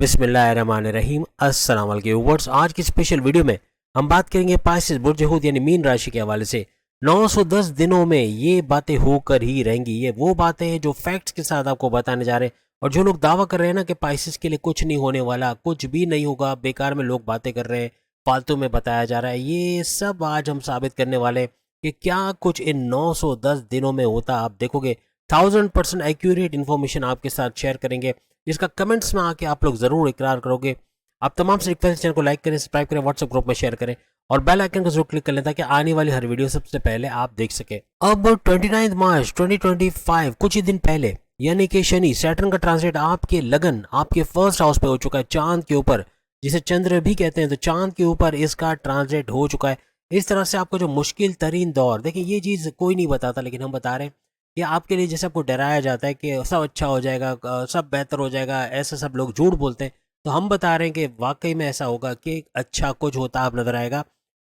बिस्मिल्लाहिर्रहमानिर्रहीम। अस्सलाम वालेकुम व्यूअर्स। आज की स्पेशल वीडियो में हम बात करेंगे पाइसेस बुर्ज हूत यानी मीन राशि के हवाले से। 910 दिनों में ये बातें होकर ही रहेंगी। ये वो बातें हैं जो फैक्ट्स के साथ आपको बताने जा रहे हैं। और जो लोग दावा कर रहे हैं ना कि पाइसेस के लिए कुछ नहीं होने वाला, कुछ भी नहीं होगा, बेकार में लोग बातें कर रहे हैं, फालतू में बताया जा रहा है, ये सब आज हम साबित करने वाले हैं कि क्या कुछ इन 910 दिनों में होता। आप देखोगे 1000% एक्यूरेट इन्फॉर्मेशन आपके साथ शेयर करेंगे, जिसका कमेंट्स में आके आप लोग जरूर इकरार करोगे। आप तमाम से रिक्वेस्ट, चैनल को लाइक करें, सब्सक्राइब करें, व्हाट्सएप ग्रुप में शेयर करें और बेल आइकन को जरूर क्लिक कर लें ताकि आने वाली हर वीडियो सबसे पहले आप देख सके। अब 29 मार्च 2025 कुछ ही दिन पहले यानी कि शनि सैटर्न का ट्रांजिट आपके लगन आपके फर्स्ट हाउस पे हो चुका है, चांद के ऊपर, जिसे चंद्र भी कहते हैं, तो चांद के ऊपर इसका ट्रांजिट हो चुका है। इस तरह से आपको जो मुश्किल तरीन दौर, देखिए ये चीज़ कोई नहीं बताता लेकिन हम बता रहे हैं कि आपके लिए, जैसे आपको डराया जाता है कि सब अच्छा हो जाएगा, सब बेहतर हो जाएगा, ऐसा सब लोग झूठ बोलते हैं, तो हम बता रहे हैं कि वाकई में ऐसा होगा कि अच्छा कुछ होता आप नजर आएगा।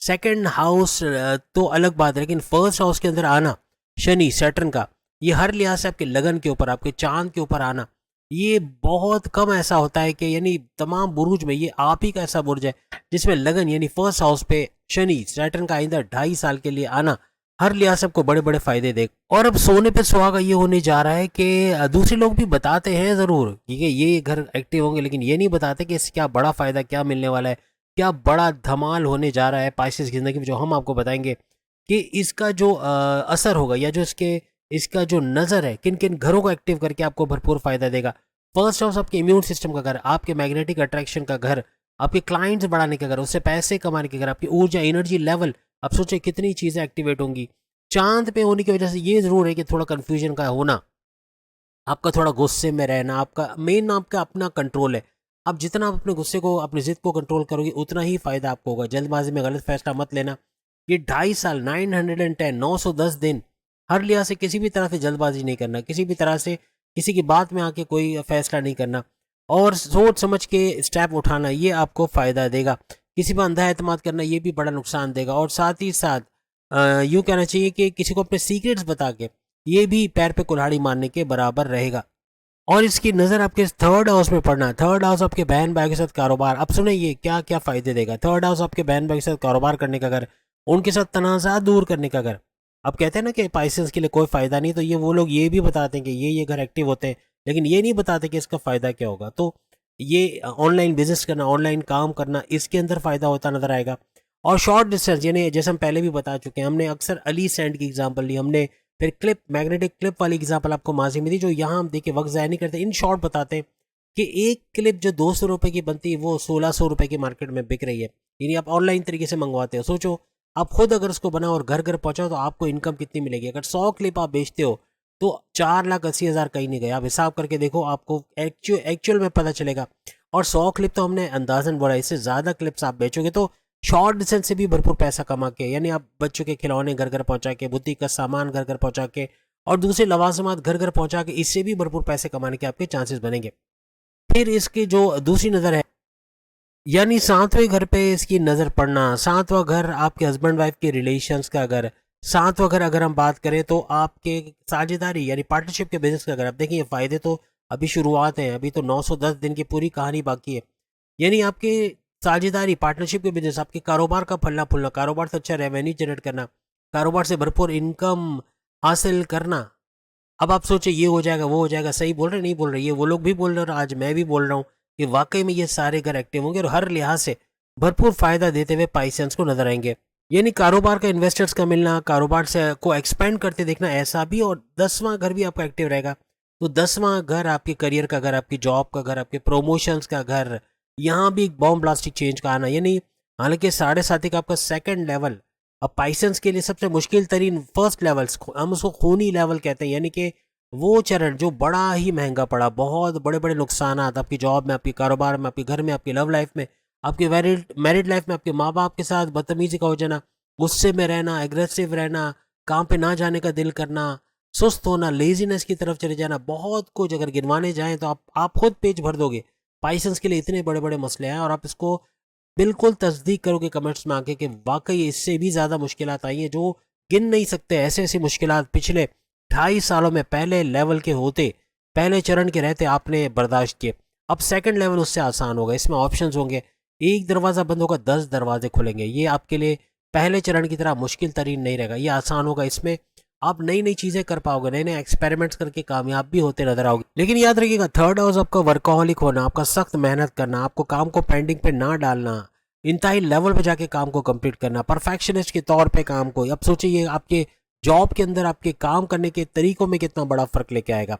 सेकंड हाउस तो अलग बात है, लेकिन फर्स्ट हाउस के अंदर आना शनि सैटर्न का, ये हर लिहाज से आपके लगन के ऊपर, आपके चांद के ऊपर आना, ये बहुत कम ऐसा होता है कि यानी तमाम बुरुज में ये आप ही का ऐसा बुर्ज है जिसमें लगन यानी फर्स्ट हाउस पे शनि सैटर्न का आइंदा 2.5 साल के लिए आना हर लिहाज से आपको बड़े बड़े फायदे दे। और अब सोने पे सुहागा ये होने जा रहा है कि दूसरे लोग भी बताते हैं जरूर कि ये घर एक्टिव होंगे, लेकिन ये नहीं बताते कि इससे क्या बड़ा फायदा क्या मिलने वाला है, क्या बड़ा धमाल होने जा रहा है पाइसेस की जिंदगी में, जो हम आपको बताएंगे कि इसका जो असर होगा या जो इसका जो नज़र है किन किन घरों को एक्टिव करके आपको भरपूर फायदा देगा। फर्स्ट हाउस आपके इम्यून सिस्टम का घर, आपके मैग्नेटिक अट्रैक्शन का घर, आपके क्लाइंट्स बढ़ाने का घर, उससे पैसे कमाने के घर, आपकी ऊर्जा एनर्जी लेवल, अब सोचे कितनी चीज़ें एक्टिवेट होंगी। चांद पे होने की वजह से ये ज़रूर है कि थोड़ा कन्फ्यूजन का होना, आपका थोड़ा गुस्से में रहना, आपका मेन आपका अपना कंट्रोल है। आप जितना आप अपने गुस्से को, अपनी ज़िद को कंट्रोल करोगे उतना ही फ़ायदा आपको होगा। जल्दबाजी में गलत फैसला मत लेना। ये 2.5 साल 910 दिन हर लिहाज से किसी भी तरह से जल्दबाजी नहीं करना, किसी भी तरह से किसी की बात में आके कोई फैसला नहीं करना और सोच समझ के स्टेप उठाना, ये आपको फ़ायदा देगा। किसी पर अंधा एतमाद करना ये भी बड़ा नुकसान देगा। और साथ ही साथ यूँ कहना चाहिए कि किसी को अपने सीक्रेट्स बता के ये भी पैर पे कुल्हाड़ी मारने के बराबर रहेगा। और इसकी नज़र आपके थर्ड हाउस में पड़ना, थर्ड हाउस आपके बहन भाई के साथ कारोबार। अब सुने ये क्या क्या फ़ायदे देगा। थर्ड हाउस आपके बहन भाई के साथ कारोबार करने का घर, उनके साथ तनाज़ा दूर करने का घर। अब कहते हैं ना कि पाइसेंस के लिए कोई फ़ायदा नहीं, तो ये वो लोग ये भी बताते हैं कि ये घर एक्टिव होते हैं, लेकिन ये नहीं बताते कि इसका फ़ायदा क्या होगा। तो ये ऑनलाइन बिजनेस करना, ऑनलाइन काम करना, इसके अंदर फ़ायदा होता नज़र आएगा। और शॉर्ट डिस्टेंस यानी जैसे हम पहले भी बता चुके हैं, हमने अक्सर अली सैंड की एग्जांपल ली, हमने फिर क्लिप, मैग्नेटिक क्लिप वाली एग्जांपल आपको माजी में दी, जो यहाँ हम देखिए वक्त ज़ाया नहीं करते, इन शॉर्ट बताते हैं कि एक क्लिप जो 200 रुपये की बनती है वो 1600 रुपये की मार्केट में बिक रही है। यानी आप ऑनलाइन तरीके से मंगवाते हो, सोचो आप खुद अगर उसको बनाओ और घर घर पहुँचाओ तो आपको इनकम कितनी मिलेगी। अगर 100 क्लिप आप बेचते हो तो 4,80,000 कहीं नहीं गए। आप हिसाब करके देखो, आपको एक्चुअल में पता चलेगा। और 100 क्लिप तो हमने अंदाजन बोला, इससे ज़्यादा क्लिप्स आप बेचोगे तो शॉर्ट डिस्टेंस से भी भरपूर पैसा कमा के, यानी आप बच्चों के खिलौने घर घर पहुंचा के, बुटीक का सामान घर घर पहुंचा के और दूसरे लवाजमात घर घर पहुंचा के, इससे भी भरपूर पैसे कमाने के आपके चांसेस बनेंगे। फिर इसकी जो दूसरी नज़र है, यानी सातवें घर पे इसकी नज़र पड़ना। सातवां घर आपके हस्बैंड वाइफ के रिलेशंस का घर। सातवां घर अगर हम बात करें तो आपके साझेदारी यानी पार्टनरशिप के बिजनेस का घर। अब देखिए फ़ायदे तो अभी शुरुआत है, अभी तो 910 दिन की पूरी कहानी बाकी है। यानी आपके साझेदारी, पार्टनरशिप के बिजनेस, आपके कारोबार का फलना फूलना, कारोबार से अच्छा रेवेन्यू जनरेट करना, कारोबार से भरपूर इनकम हासिल करना। अब आप सोचे ये हो जाएगा वो हो जाएगा, सही बोल रहे नहीं बोल रहे, ये वो लोग भी बोल रहे हैं और आज मैं भी बोल रहा हूँ कि वाकई में ये सारे घर एक्टिव होंगे और हर लिहाज से भरपूर फायदा देते हुए पाइसेंस को नजर आएंगे। यानी कारोबार का इन्वेस्टर्स का मिलना, कारोबार से को एक्सपेंड करते देखना, ऐसा भी। और 10वां घर भी आपका एक्टिव रहेगा, तो 10वां घर आपके करियर का घर, आपकी जॉब का घर, आपके प्रमोशंस का घर, यहाँ भी एक बॉम्ब ब्लास्टिक चेंज का आना। यानी हालांकि 7.5 का आपका सेकंड लेवल, अब पाइसेंस के लिए सबसे मुश्किल तरीन फर्स्ट लेवल्स, हम उसको खूनी लेवल कहते हैं, यानी कि वो चरण जो बड़ा ही महंगा पड़ा, बहुत बड़े बड़े नुकसान आपकी जॉब में, आपके कारोबार में, आपके घर में, आपकी लव लाइफ में, आपके मैरिड लाइफ में, आपके माँ बाप के साथ बदतमीजी का हो जाना, गुस्से में रहना, एग्रेसिव रहना, काम पे ना जाने का दिल करना, सुस्त होना, लेजीनेस की तरफ चले जाना, बहुत कुछ अगर गिनवाने जाएं तो आप खुद पेज भर दोगे। पाइसेंस के लिए इतने बड़े बड़े मसले हैं और आप इसको बिल्कुल तस्दीक करोगे कमेंट्स में आके कि वाकई इससे भी ज़्यादा मुश्किलात आई हैं जो गिन नहीं सकते। ऐसे ऐसी मुश्किलात पिछले 2.5 सालों में पहले लेवल के होते, पहले चरण के रहते आपने बर्दाश्त किए। अब सेकंड लेवल उससे आसान होगा, इसमें ऑप्शंस होंगे, एक दरवाज़ा बंद होगा 10 दरवाजे खुलेंगे। ये आपके लिए पहले चरण की तरह मुश्किल तरीन नहीं रहेगा, ये आसान होगा। इसमें आप नई नई चीज़ें कर पाओगे, नए नए एक्सपेरिमेंट्स करके कामयाब भी होते नजर आओगे। लेकिन याद रखिएगा, थर्ड हाउस आपका वर्कaholic होना, आपका सख्त मेहनत करना, आपको काम को पेंडिंग पे ना डालना, इंतहाई लेवल पे जाके काम को कंप्लीट करना, परफेक्शनिस्ट के तौर पे काम को। अब सोचिए आपके जॉब के अंदर आपके काम करने के तरीकों में कितना बड़ा फर्क लेके आएगा।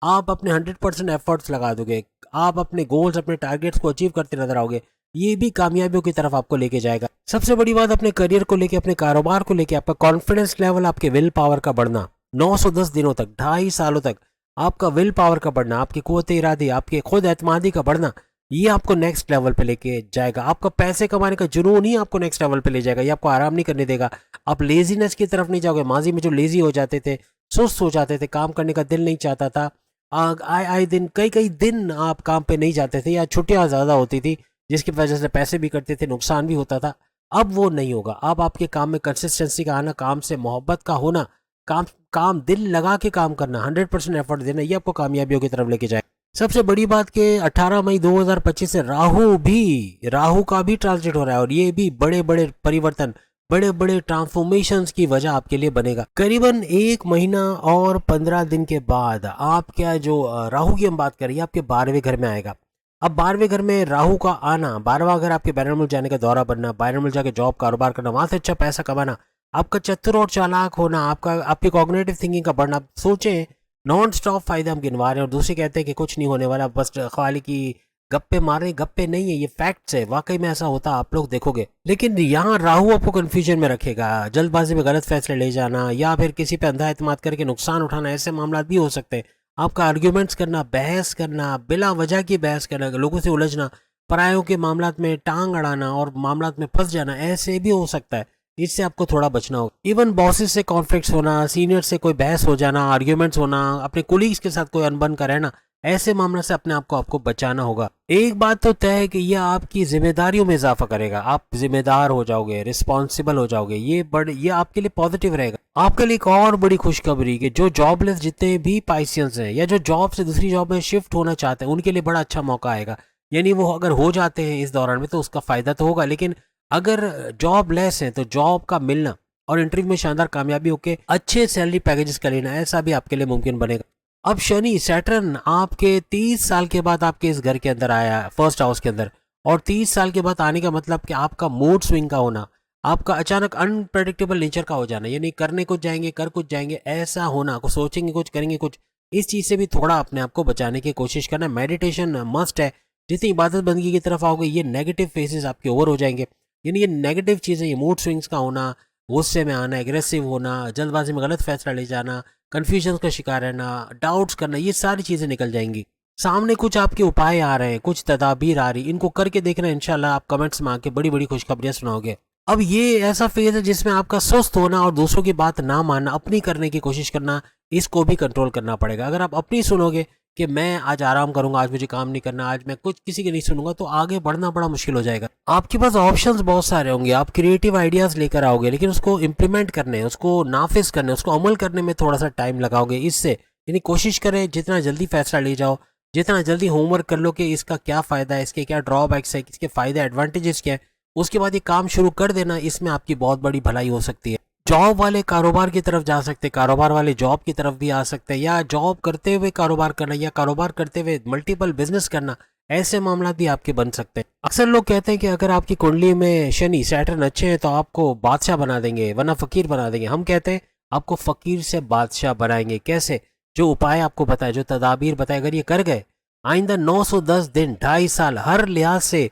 आप अपने 100% एफर्ट्स लगा दोगे, आप अपने गोल्स अपने टारगेट्स को अचीव करते नजर आओगे, ये भी कामयाबियों की तरफ आपको लेके जाएगा। सबसे बड़ी बात, अपने करियर को लेके, अपने कारोबार को लेके आपका कॉन्फिडेंस लेवल, आपके विल पावर का बढ़ना, 910 दिनों तक, 2.5 सालों तक आपका विल पावर का बढ़ना, आपकी कुव्वत इरादी, आपके खुद एतमादी का बढ़ना, ये आपको नेक्स्ट लेवल पे लेके जाएगा। आपका पैसे कमाने का जुनून ही आपको नेक्स्ट लेवल पे ले जाएगा, ये आपको आराम नहीं करने देगा। आप लेजीनेस की तरफ नहीं जाओगे। माजी में जो लेजी हो जाते थे, सुस्त हो जाते थे, काम करने का दिल नहीं चाहता था, आए आए दिन कई कई दिन आप काम पे नहीं जाते थे, या छुट्टियां ज़्यादा होती थी जिसकी वजह से पैसे भी कटते थे, नुकसान भी होता था। अब वो नहीं होगा। अब आपके काम में कंसिस्टेंसी का आना, काम से मोहब्बत का होना, काम काम दिल लगा के काम करना, 100% एफर्ट देना, ये आपको कामयाबियों की तरफ लेके जाए। सबसे बड़ी बात कि 18 मई 2025 से राहु का भी ट्रांजिट हो रहा है, और ये भी बड़े बड़े परिवर्तन, बड़े बड़े ट्रांसफॉर्मेशंस की वजह आपके लिए बनेगा। करीबन 1 महीना और 15 दिन के बाद आपका जो राहु की हम बात करें, आपके 12वें घर में आएगा। अब 12वें घर में राहु का आना, 12वां घर आपके बैरन मुल्क जाने का दौरा बनना, बैरन मुल्क जाके जॉब कारोबार करना, वहां से अच्छा पैसा कमाना, आपका चतुर और चालाक होना, आपकी कॉग्निटिव थिंकिंग का बढ़ना। सोचें, नॉन स्टॉप फायदे हम गिनवा रहे हैं और दूसरे कहते हैं कि कुछ नहीं होने वाला, बस खाली की गप्पे मारे। गप्पे नहीं है, ये फैक्ट्स है, वाकई में ऐसा होता आप लोग देखोगे। लेकिन यहाँ राहु आपको कंफ्यूजन में रखेगा, जल्दबाजी में गलत फैसले ले जाना, या फिर किसी पे अंधा एतमाद करके नुकसान उठाना, ऐसे मामला भी हो सकते हैं। आपका आर्ग्यूमेंट्स करना, बहस करना, बिला वजह की बहस करना, लोगों से उलझना, परायों के मामलात में टांग अड़ाना और मामलात में फंस जाना, ऐसे भी हो सकता है। इससे आपको थोड़ा बचना होगा। इवन बॉसेस से कॉन्फ्लिक्ट्स होना, सीनियर से कोई बहस हो जाना, आर्ग्यूमेंट्स होना, अपने कोलीग्स के साथ कोई अनबन का रहना, ऐसे मामले से अपने आप को आपको बचाना होगा। एक बात तो तय है कि यह आपकी जिम्मेदारियों में इजाफा करेगा, आप जिम्मेदार हो जाओगे, रिस्पॉन्सिबल हो जाओगे, ये आपके लिए पॉजिटिव रहेगा। आपके लिए एक और बड़ी खुशखबरी कि जो जॉबलेस जितने भी पाइसियंस हैं, या जो जॉब से दूसरी जॉब में शिफ्ट होना चाहते हैं, उनके लिए बड़ा अच्छा मौका आएगा। यानी वो अगर हो जाते हैं इस दौरान में तो उसका फायदा तो होगा, लेकिन अगर जॉब लेस है तो जॉब का मिलना और इंटरव्यू में शानदार कामयाबी होके अच्छे सैलरी पैकेजेस का लेना, ऐसा भी आपके लिए मुमकिन बनेगा। अब शनि सैटर्न आपके 30 साल के बाद आपके इस घर के अंदर आया, फर्स्ट हाउस के अंदर, और 30 साल के बाद आने का मतलब कि आपका मूड स्विंग का होना, आपका अचानक अनप्रेडिक्टेबल नेचर का हो जाना, यानी करने कुछ जाएंगे कर कुछ जाएंगे, ऐसा होना, कुछ सोचेंगे कुछ करेंगे कुछ, इस चीज़ से भी थोड़ा अपने आप को बचाने की कोशिश करना। मेडिटेशन मस्ट है। जितनी इबादत बंदगी की तरफ आओगे, ये नेगेटिव फेजेस आपके ओवर हो जाएंगे। यानी ये नेगेटिव चीज़ें, ये मूड स्विंग्स का होना, गुस्से में आना, एग्रेसिव होना, जल्दबाजी में गलत फैसला ले जाना, कन्फ्यूजन का शिकार रहना, डाउट्स करना, ये सारी चीज़ें निकल जाएंगी। सामने कुछ आपके उपाय आ रहे हैं, कुछ तदाबीर आ रही, इनको करके देखना, इंशाल्लाह आप कमेंट्स में आके बड़ी बड़ी खुशखबरियां सुनाओगे। अब ये ऐसा फेज है जिसमें आपका सुस्त होना और दूसरों की बात ना मानना, अपनी करने की कोशिश करना, इसको भी कंट्रोल करना पड़ेगा। अगर आप अपनी सुनोगे कि मैं आज आराम करूंगा, आज मुझे काम नहीं करना, आज मैं कुछ किसी की नहीं सुनूंगा, तो आगे बढ़ना बड़ा मुश्किल हो जाएगा। आपके पास ऑप्शंस बहुत सारे होंगे, आप क्रिएटिव आइडियाज लेकर आओगे, लेकिन उसको इम्प्लीमेंट करने, उसको नाफिज करने, उसको अमल करने में थोड़ा सा टाइम लगाओगे। इससे यानी कोशिश करें जितना जल्दी फैसला ले जाओ, जितना जल्दी होमवर्क कर लो कि इसका क्या फ़ायदा है, इसके क्या ड्रॉबैक्स है, इसके फ़ायदे एडवांटेजेस क्या है, उसके बाद ये काम शुरू कर देना, इसमें आपकी बहुत बड़ी भलाई हो सकती है। जॉब वाले कारोबार की तरफ जा सकते, कारोबार वाले जॉब की तरफ भी आ सकते हैं, या जॉब करते हुए कारोबार करना, या कारोबार करते हुए मल्टीपल बिजनेस करना, ऐसे मामला भी आपके बन सकते हैं। अक्सर लोग कहते हैं कि अगर आपकी कुंडली में शनि सैटर्न अच्छे हैं तो आपको बादशाह बना देंगे, वरना फकीर बना देंगे। हम कहते हैं आपको फकीर से बादशाह बनाएंगे। कैसे? जो उपाय आपको बताए, जो तदाबीर बताए, अगर ये कर गए, आइंदा 910 दिन, 2.5 साल, हर लिहाज से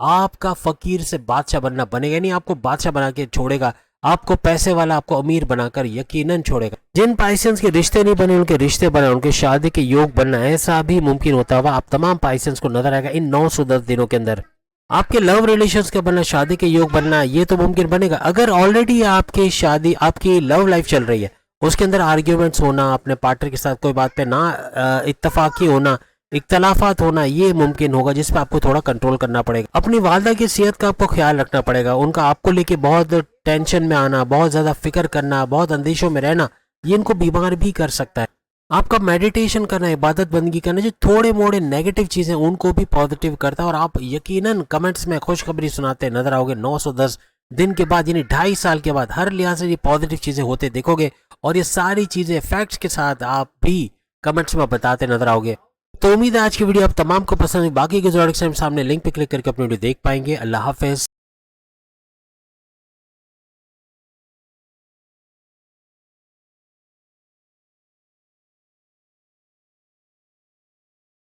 आपका फकीर से बादशाह बनना बनेगा। नहीं आपको बादशाह बना के छोड़ेगा, आपको पैसे वाला, आपको अमीर बनाकर यकीनन छोड़ेगा। जिन पाइसेंस के रिश्ते नहीं बने, उनके रिश्ते बने, उनके शादी के योग बनना, ऐसा भी मुमकिन होता हुआ आप तमाम पाइसेंस को नजर आएगा इन 910 दिनों के अंदर। आपके लव रिलेशंस का बनना, शादी के योग बनना, ये तो मुमकिन बनेगा। अगर ऑलरेडी आपकी शादी, आपकी लव लाइफ चल रही है, उसके अंदर आर्ग्यूमेंट्स होना, अपने पार्टनर के साथ कोई बात पे ना इत्तफाकी होना, इख्तलाफात होना, ये मुमकिन होगा, जिस पर आपको थोड़ा कंट्रोल करना पड़ेगा। अपनी वालदा की सेहत का आपको ख्याल रखना पड़ेगा। उनका आपको लेके बहुत टेंशन में आना, बहुत ज़्यादा फिक्र करना, बहुत अंदेशों में रहना, ये इनको बीमार भी कर सकता है। आपका मेडिटेशन करना, इबादत बंदगी करना, जो थोड़े मोड़े नेगेटिव चीजें उनको भी पॉजिटिव करता है। और आप यकीनन कमेंट्स में खुशखबरी सुनाते नजर आओगे 910 दिन के बाद, यानी 2.5 साल के बाद हर लिहाज से ये पॉजिटिव चीजें होते देखोगे। और ये सारी चीजें फैक्ट्स के साथ आप भी कमेंट्स में बताते नजर आओगे। तो उम्मीद है आज की वीडियो आप तमाम को पसंद है। बाकी के जो सामने लिंक पे क्लिक करके अपनी वीडियो देख पाएंगे। अल्लाह हाफिज।